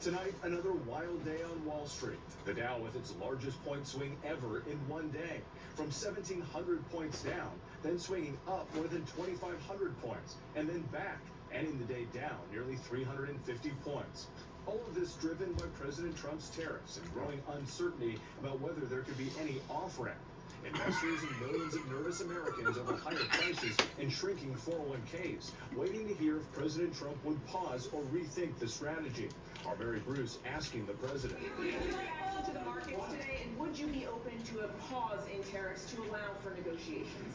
Tonight, another wild day on Wall Street. The Dow with its largest point swing ever in one day, from 1,700 points down, then swinging up more than 2,500 points, and then back, ending the day down nearly 350 points. All of this driven by President Trump's tariffs and growing uncertainty about whether there could be any off-ramp. Investors and millions of nervous Americans over higher prices and shrinking 401ks, waiting to hear if President Trump would pause or rethink the strategy. Our Mary Bruce asking the president. Would you react to the markets today, and would you be open to a pause in tariffs to allow for negotiations?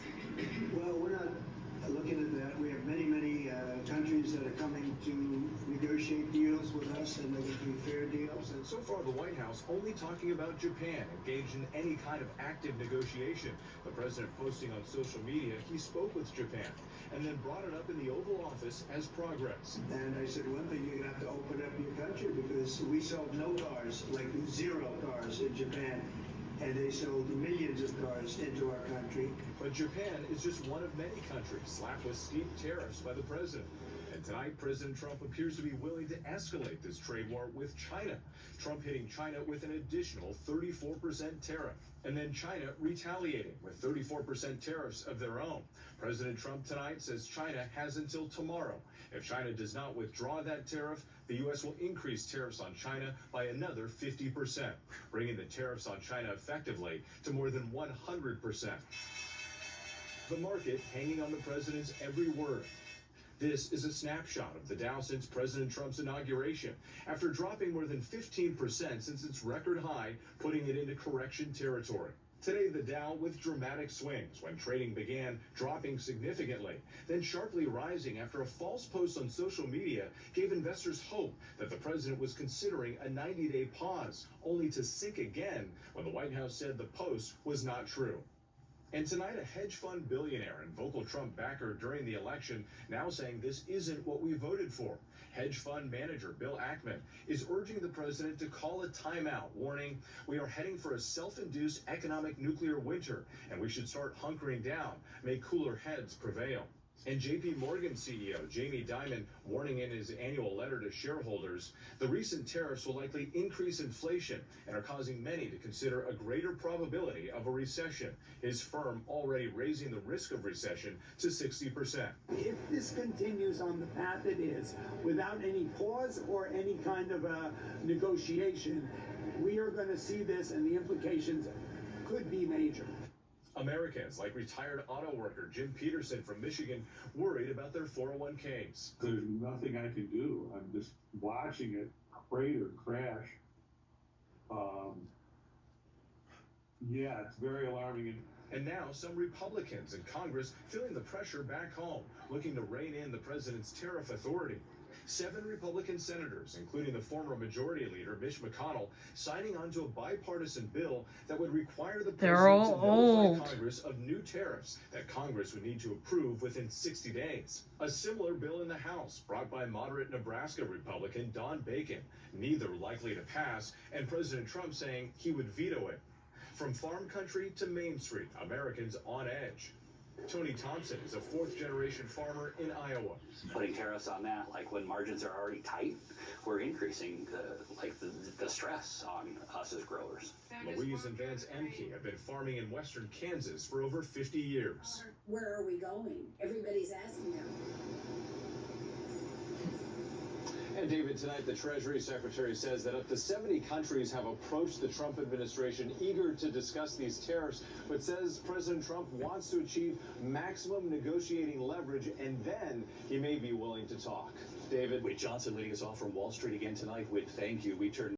Well, we're not looking at that. We have many countries that are coming to negotiate deals with us, and they're going to be fair deals. And so far, the White House only talking about Japan, engaged in any kind of active negotiation. The president posting on social media he spoke with Japan, and then brought it up in the Oval Office as progress. And I said, one thing, you're going to have to open up your country, because we sold no cars, like 0 cars in Japan. And they sold millions of cars into our country. But Japan is just one of many countries slapped with steep tariffs by the president. And tonight, President Trump appears to be willing to escalate this trade war with China. Trump hitting China with an additional 34% tariff. And then China retaliating with 34% tariffs of their own. President Trump tonight says China has until tomorrow. If China does not withdraw that tariff, the U.S. will increase tariffs on China by another 50%, bringing the tariffs on China effectively to more than 100%. The market hanging on the president's every word. This is a snapshot of the Dow since President Trump's inauguration, after dropping more than 15% since its record high, putting it into correction territory. Today, the Dow with dramatic swings when trading began dropping significantly, then sharply rising after a false post on social media gave investors hope that the president was considering a 90-day pause, only to sink again when the White House said the post was not true. And tonight, a hedge fund billionaire and vocal Trump backer during the election now saying this isn't what we voted for. Hedge fund manager Bill Ackman is urging the president to call a timeout, warning, we are heading for a self-induced economic nuclear winter, and we should start hunkering down, may cooler heads prevail. And JP Morgan CEO Jamie Dimon warning in his annual letter to shareholders, the recent tariffs will likely increase inflation and are causing many to consider a greater probability of a recession. His firm already raising the risk of recession to 60%. If this continues on the path it is, without any pause or any kind of a negotiation, we are going to see this, and the implications could be major. Americans like retired auto worker Jim Peterson from Michigan worried about their 401ks. There's nothing I can do. I'm just watching it crash. Yeah, it's very alarming. And now some Republicans in Congress feeling the pressure back home, looking to rein in the president's tariff authority. 7 Republican senators, including the former Majority Leader Mitch McConnell, signing on to a bipartisan bill that would require the president to notify Congress of new tariffs that Congress would need to approve within 60 days. A similar bill in the House, brought by moderate Nebraska Republican Don Bacon, neither likely to pass, and President Trump saying he would veto it. From farm country to Main Street, Americans on edge. Tony Thompson is a 4th-generation farmer in Iowa. Putting tariffs on that, like when margins are already tight, we're increasing the stress on us as growers. Louise and Vance Emke have been farming in western Kansas for over 50 years. Where are we going? Everybody's asking them. And David, tonight the Treasury Secretary says that up to 70 countries have approached the Trump administration eager to discuss these tariffs, but says President Trump wants to achieve maximum negotiating leverage, and then he may be willing to talk. David. Wade Johnson leading us off from Wall Street again tonight. Whit, thank you. We turn